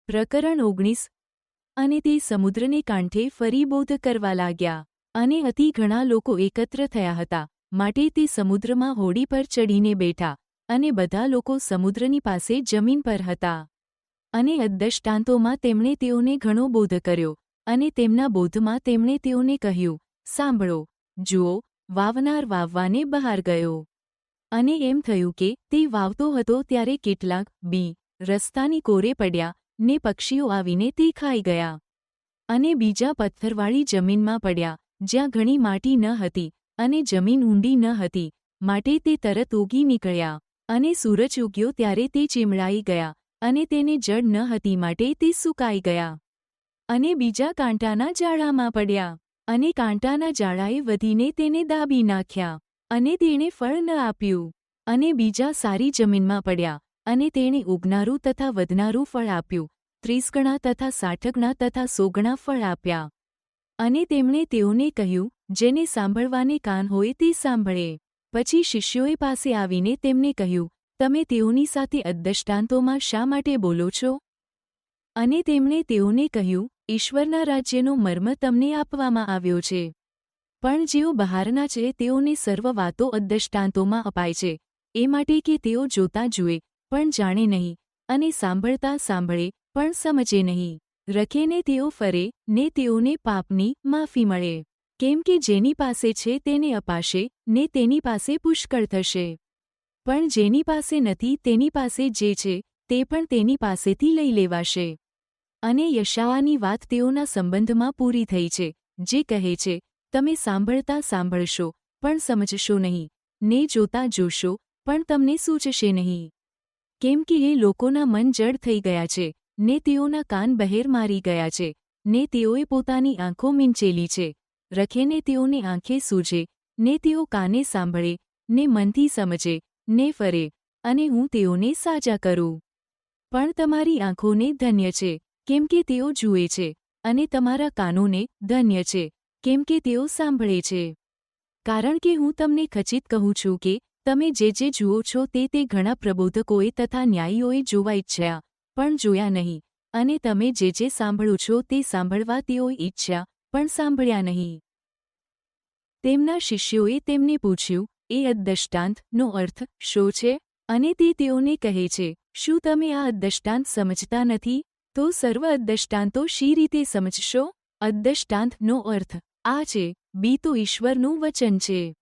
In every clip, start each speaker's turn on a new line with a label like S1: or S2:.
S1: પ્રકરણ 19 અને તે સમુદ્રને કાંઠે ફરી બોધ કરવા લાગ્યા, અને અતિ ઘણા લોકો એકત્ર થયા હતા, માટે તે સમુદ્રમાં હોડી પર ચડીને બેઠા, અને બધા લોકો સમુદ્રની પાસે જમીન પર હતા. અને અદ્દષ્ટાંતોમાં તેમણે તેઓને ઘણો બોધ કર્યો, અને તેમના બોધમાં તેમણે તેઓને કહ્યું, સાંભળો, જુઓ, વાવનાર વાવવાને બહાર ગયો. અને એમ થયું કે તે વાવતો હતો ત્યારે કેટલાક બી રસ્તાની કોરે પડ્યા, ને પક્ષીઓ આવીને તે ખાઈ ગયા. અને બીજા પથ્થરવાળી જમીનમાં પડ્યા, જ્યાં ઘણી માટી ન હતી, અને જમીન ઊંડી ન હતી, માટે તે તરત ઉગી નીકળ્યા. અને સૂરજ ઉગ્યો ત્યારે તે ચીમળાઈ ગયા, અને તેને જળ ન હતી માટે તે સૂકાઈ ગયા. અને બીજા કાંટાના જાળામાં પડ્યા, અને કાંટાના જાળાએ વધીને તેને દાબી નાખ્યા, અને તેણે ફળ ન આપ્યું. અને બીજા સારી જમીનમાં પડ્યા, અને તેણે ઉગનારું તથા વધનારું ફળ આપ્યું, 30 ગણા તથા 60 ગણા તથા 100 ગણા ફળ આપ્યા. અને તેમણે તેઓને કહ્યું, જેને સાંભળવાને કાન હોય તે સાંભળે. પછી શિષ્યોએ પાસે આવીને તેમને કહ્યું, તમે તેઓની સાથે અદ્દષ્ટાંતોમાં શા માટે બોલો છો? અને તેમણે તેઓને કહ્યું, ઈશ્વરના રાજ્યનો મર્મ તમને આપવામાં આવ્યો છે. પણ જેઓ બહારના છે તેઓને સર્વ વાતો અદ્દષ્ટાંતોમાં અપાય છે, એ માટે કે તેઓ જોતા જુએ, પણ જાણે નહીં, અને સાંભળતા સાંભળે, પણ સમજે નહીં. રખેને તેઓ ફરે, ને તેઓને પાપની માફી મળે. કેમ કે જેની પાસે છે તેને અપાશે, ને તેની પાસે પુષ્કળ થશે. પણ જેની પાસે નથી તેની પાસે જે છે, તે પણ તેની પાસેથી લઈ લેવાશે. અને યશાયાની વાત તેઓના સંબંધમાં પૂરી થઈ છે, જે કહે છે, તમે સાંભળતા સાંભળશો, પણ સમજશો નહીં, ને જોતા જોશો, પણ તમને સૂચશે નહીં. કેમ કે એ લોકોના મન જડ થઈ ગયા છે, ને તેઓના કાન બહેર મારી ગયા છે, ને તેઓએ પોતાની આંખો મીંચેલી છે. રખેને તેઓને આંખે સૂજે, ને તેઓ કાને સાંભળે, ને મનથી સમજે, ને ફરે, અને હું તેઓને સાજા કરું. પણ તમારી આંખોને ધન્ય છે, કેમ કે તેઓ જુએ છે, અને તમારા કાનોને ધન્ય છે, કેમ કે તેઓ સાંભળે છે. કારણ કે હું તમને ખચિત કહું છું કે તમે જે જુઓ છો તે ઘણા પ્રબોધકોએ તથા ન્યાયીઓએ જોવા ઈચ્છ્યા, પણ જોયા નહીં, અને તમે જે સાંભળો છો તે સાંભળવા તેઓએ ઈચ્છ્યા, પણ સાંભળ્યા નહીં. તેમના શિષ્યોએ તેમને પૂછ્યું, એ અદ્દષ્ટાંતનો અર્થ શો છે? અને તે તેઓને કહે છે, શું તમે આ અદ્દષ્ટાંત સમજતા નથી? તો સર્વ અદ્દષ્ટાંતો શી રીતે સમજશો? અદ્દષ્ટાંતનો અર્થ આ છે, બી તો ઈશ્વરનું વચન છે.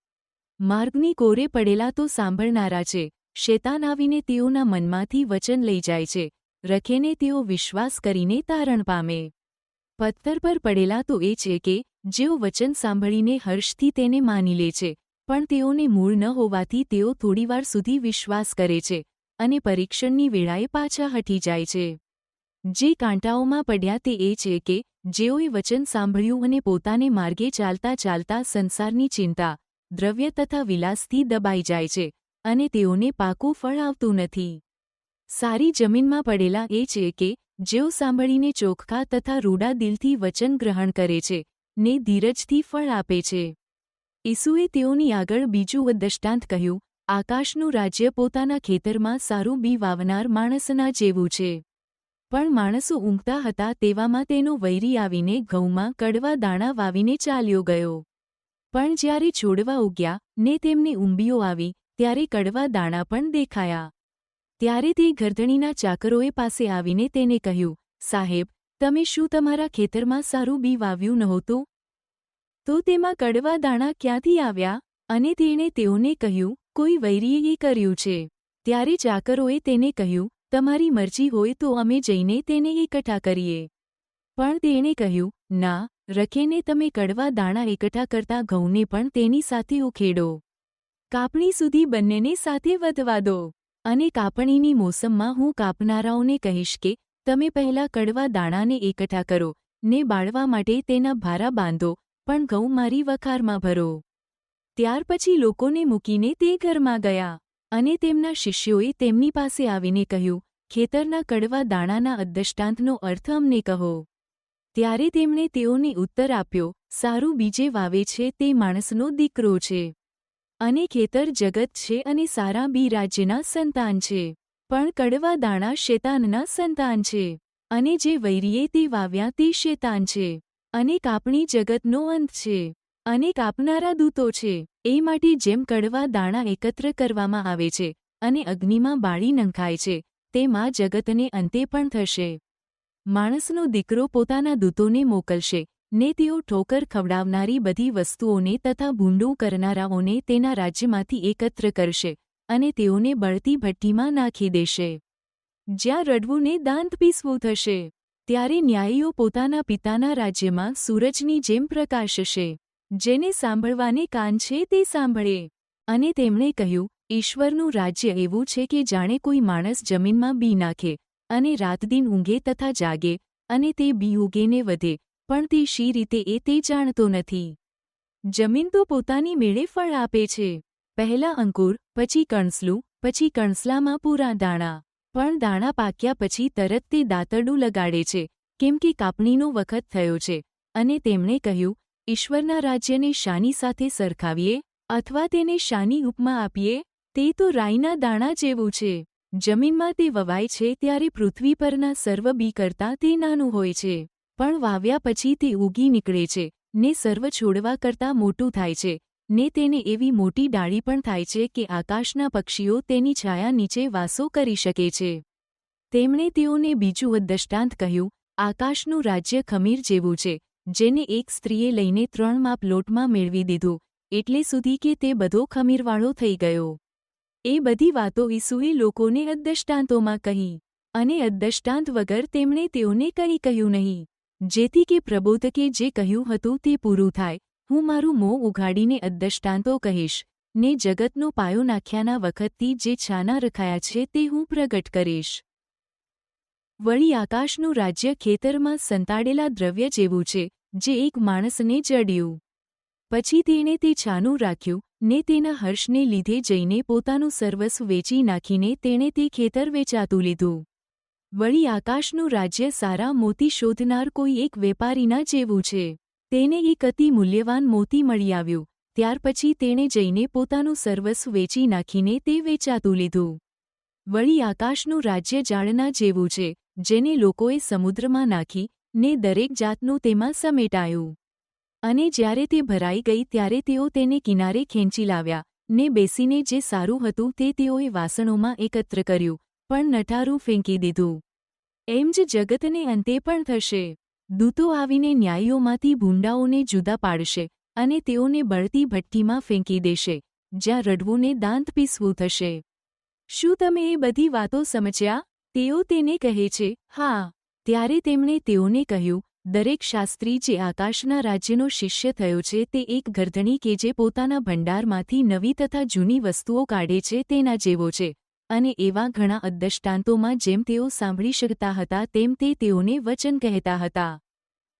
S1: માર્ગની કોરે પડેલા તો સાંભળનારા છે, શેતાન આવીને તેઓના મનમાંથી વચન લઈ જાય છે, રખેને તેઓ વિશ્વાસ કરીને તારણ પામે. પથ્થર પર પડેલા તો એ છે કે જેઓ વચન સાંભળીને હર્ષથી તેને માની લે છે, પણ તેઓને મૂળ ન હોવાથી તેઓ થોડીવાર સુધી વિશ્વાસ કરે છે, અને પરીક્ષણની વેળાએ પાછા હટી જાય છે. જે કાંટાઓમાં પડ્યા તે એ છે કે જેઓએ વચન સાંભળ્યું અને પોતાને માર્ગે ચાલતા ચાલતા સંસારની ચિંતા, દ્રવ્ય તથા વિલાસથી દબાઈ જાય છે, અને તેઓને પાકું ફળ આવતું નથી. સારી જમીનમાં પડેલા એ છે કે જેઓ સાંભળીને ચોખ્ખા તથા રૂડા દિલથી વચન ગ્રહણ કરે છે, ને ધીરજથી ફળ આપે છે. ઈસુએ તેઓની આગળ બીજું અદ્દષ્ટાંત કહ્યું, આકાશનું રાજ્ય પોતાના ખેતરમાં સારું બી વાવનાર માણસના જેવું છે. પણ માણસો ઊંઘતા હતા તેવામાં તેનો વૈરી આવીને ઘઉંમાં કડવા દાણા વાવીને ચાલ્યો ગયો. પણ જ્યારે છોડવા ઉગ્યા, ને તેમને ઊંબીઓ આવી, ત્યારે કડવા દાણા પણ દેખાયા. ત્યારે તે ગરદણીના ચાકરોએ પાસે આવીને તેને કહ્યું, સાહેબ, તમે શું તમારા ખેતરમાં સારું બી વાવ્યું નહોતું? તો તેમાં કડવા દાણા ક્યાંથી આવ્યા? અને તેણે તેઓને કહ્યું, કોઈ વૈરીએ એ કર્યું છે. ત્યારે ચાકરોએ તેને કહ્યું, તમારી મરજી હોય તો અમે જઈને તેને એકઠા કરીએ. પણ તેણે કહ્યું, ના, રખેને તમે કડવા દાણા એકઠા કરતા ઘઉંને પણ તેની સાથે ઉખેડો. કાપણી સુધી બંનેને સાથે વધવા દો. અને કાપણીની મોસમમાં હું કાપનારાઓને કહીશ કે તમે પહેલાં કડવા દાણાને એકઠા કરો, ને બાળવા માટે તેના ભારા બાંધો, પણ ઘઉં મારી વખારમાં ભરો. ત્યાર પછી લોકોને મૂકીને તે ઘરમાં ગયા. અને તેમના શિષ્યોએ તેમની પાસે આવીને કહ્યું, ખેતરના કડવા દાણાના અદ્દષ્ટાંતનો અર્થ અમને કહો. ત્યારે તેમણે તેઓને ઉત્તર આપ્યો, સારું બીજે વાવે છે તે માણસનો દીકરો છે. અને ખેતર જગત છે અને સારા બી રાજ્યના સંતાન છે. પણ કડવા દાણા શેતાનના સંતાન છે. અને જે વૈરીએ તે વાવ્યા તે શેતાન છે, અને કાપણી જગતનો અંત છે, અને કાપનારા દૂતો છે. એ માટે જેમ કડવા દાણા એકત્ર કરવામાં આવે છે અને અગ્નિમાં બાળી નંખાય છે, તેમ આ જગતને અંતે પણ થશે. માણસનો દીકરો પોતાના દૂતોને મોકલશે, ને તેઓ ઠોકર ખવડાવનારી બધી વસ્તુઓને તથા ભૂંડું કરનારાઓને તેના રાજ્યમાંથી એકત્ર કરશે, અને તેઓને બળતી ભઠ્ઠીમાં નાખી દેશે, જ્યાં રડવું ને દાંત પીસવું થશે. ત્યારે ન્યાયીઓ પોતાના પિતાના રાજ્યમાં સૂરજની જેમ પ્રકાશશે. જેને સાંભળવાને કાન છે તે સાંભળે. અને તેમણે કહ્યું, ઈશ્વરનું રાજ્ય એવું છે કે જાણે કોઈ માણસ જમીનમાં બી નાખે, અને રાતદિન ઊંઘે તથા જાગે, અને તે બી ઉગે ને વધે, પણ તે શી રીતે તે જાણતો નથી. જમીન તો પોતાની મેળે ફળ આપે છે, પહેલા અંકુર, પછી કણસલું, પછી કણસલામાં પૂરા દાણા. પણ દાણા પાક્યા પછી તરત તે દાંતરડું લગાડે છે, કેમ કે કાપણીનો વખત થયો છે. અને તેમણે કહ્યું, ઈશ્વરના રાજ્યને શાની સાથે સરખાવીએ, અથવા તેને શાની ઉપમા આપીએ? તે તો રાઈના દાણા જેવું છે. જમીનમાં તે વવાય છે ત્યારે પૃથ્વી પરના સર્વ બી કરતાં તે નાનું હોય છે, પણ વાવ્યા પછી તે ઉગી નીકળે છે, ને સર્વ છોડવા કરતાં મોટું થાય છે, ને તેને એવી મોટી ડાળી પણ થાય છે કે આકાશના પક્ષીઓ તેની છાયા નીચે વાસો કરી શકે છે. તેમણે તેઓને બીજું દ્રષ્ટાંત કહ્યું, આકાશનું રાજ્ય ખમીર જેવું છે, જેને એક સ્ત્રીએ લઈને 3 માપ લોટમાં મેળવી દીધું, એટલે સુધી કે તે બધો ખમીરવાળો થઈ ગયો. એ બધી વાતો ઈસુએ લોકોને દ્રષ્ટાંતોમાં કહી, અને દ્રષ્ટાંત વગર તેમણે તેઓને કંઈ કહ્યું નહીં, જેથી કે પ્રબોધકે જે કહ્યું હતું તે પૂરું થાય. હું મારું મોં ઉઘાડીને દ્રષ્ટાંતો કહીશ, ને જગતનો પાયો નાખ્યાના વખતથી જે છાના રખાયા છે તે હું પ્રગટ કરીશ. વળી આકાશનું રાજ્ય ખેતરમાં સંતાડેલા દ્રવ્ય જેવું છે, જે એક માણસને જડ્યું. પછી તેણે તે છાનું રાખ્યું, ને તેના હર્ષને લીધે જઈને પોતાનું સર્વસ્વ વેચી નાખીને તેણે તે ખેતર વેચાતું લીધું. વળી આકાશનું રાજ્ય સારા મોતી શોધનાર કોઈ એક વેપારીના જેવું છે. તેને એક અતિ મૂલ્યવાન મોતી મળી આવ્યું, ત્યાર પછી તેણે જઈને પોતાનું સર્વસ્વ વેચી નાખીને તે વેચાતું લીધું. વળી આકાશનું રાજ્ય જાળના જેવું છે, જેને લોકોએ સમુદ્રમાં નાખી, ને દરેક જાતનું તેમાં સમેટાયું. અને જ્યારે તે ભરાઈ ગઈ ત્યારે તેઓ તેને કિનારે ખેંચી લાવ્યા, ને બેસીને જે સારું હતું તે તેઓએ વાસણોમાં એકત્ર કર્યું, પણ નઠારું ફેંકી દીધું. એમ જ જગતને અંતે પણ થશે. દૂતો આવીને ન્યાયીઓમાંથી ભૂંડાઓને જુદા પાડશે, અને તેઓને બળતી ભઠ્ઠીમાં ફેંકી દેશે, જ્યાં રડવું ને દાંત પીસવું થશે. શું તમે એ બધી વાતો સમજ્યા? તેઓ તેને કહે છે, હા. ત્યારે તેમણે તેઓને કહ્યું, દરેક શાસ્ત્રી જે આકાશના રાજ્યનો શિષ્ય થયો છે તે એક ગરધણી કે જે પોતાના ભંડારમાંથી નવી તથા જૂની વસ્તુઓ કાઢે છે તેના જેવો છે. અને એવા ઘણા દ્રષ્ટાંતોમાં જેમ તેઓ સાંભળી શકતા હતા તેમ તે તેઓને વચન કહેતા હતા.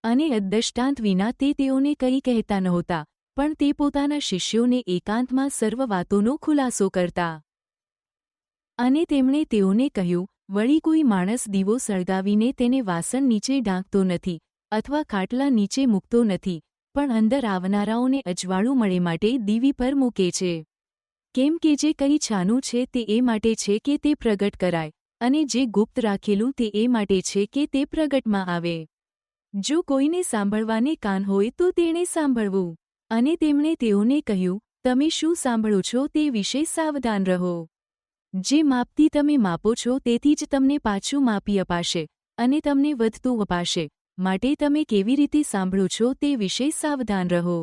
S1: અને દ્રષ્ટાંત વિના તે તેઓને કંઈ કહેતા નહોતા, પણ તે પોતાના શિષ્યોને એકાંતમાં સર્વ વાતોનો ખુલાસો કરતા. અને તેમણે તેઓને કહ્યું, વળી કોઈ માણસ દીવો સળગાવીને તેને વાસણ નીચે ઢાંકતો નથી, અથવા ખાટલા નીચે મૂકતો નથી, પણ અંદર આવનારાઓને અજવાળું મળે માટે દીવી પર મૂકે છે. કેમ કે જે કંઈ છાનું છે તે એ માટે છે કે તે પ્રગટ કરાય, અને જે ગુપ્ત રાખેલું તે એ માટે છે કે તે પ્રગટમાં આવે. જો કોઈને સાંભળવાને કાન હોય તો તેણે સાંભળવું. અને તેમણે તેઓને કહ્યું, તમે શું સાંભળો છો તે વિશે સાવધાન રહો. જે માપથી તમે માપો છો તેથી જ તમને પાછું માપી અપાશે, અને તમને વધતું અપાશે. માટે તમે કેવી રીતે સાંભળો છો તે વિશે સાવધાન રહો.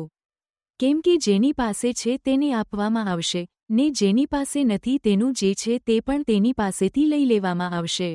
S1: કેમ કે જેની પાસે છે તેને આપવામાં આવશે, ને જેની પાસે નથી તેનું જે છે તે પણ તેની પાસેથી લઈ લેવામાં આવશે.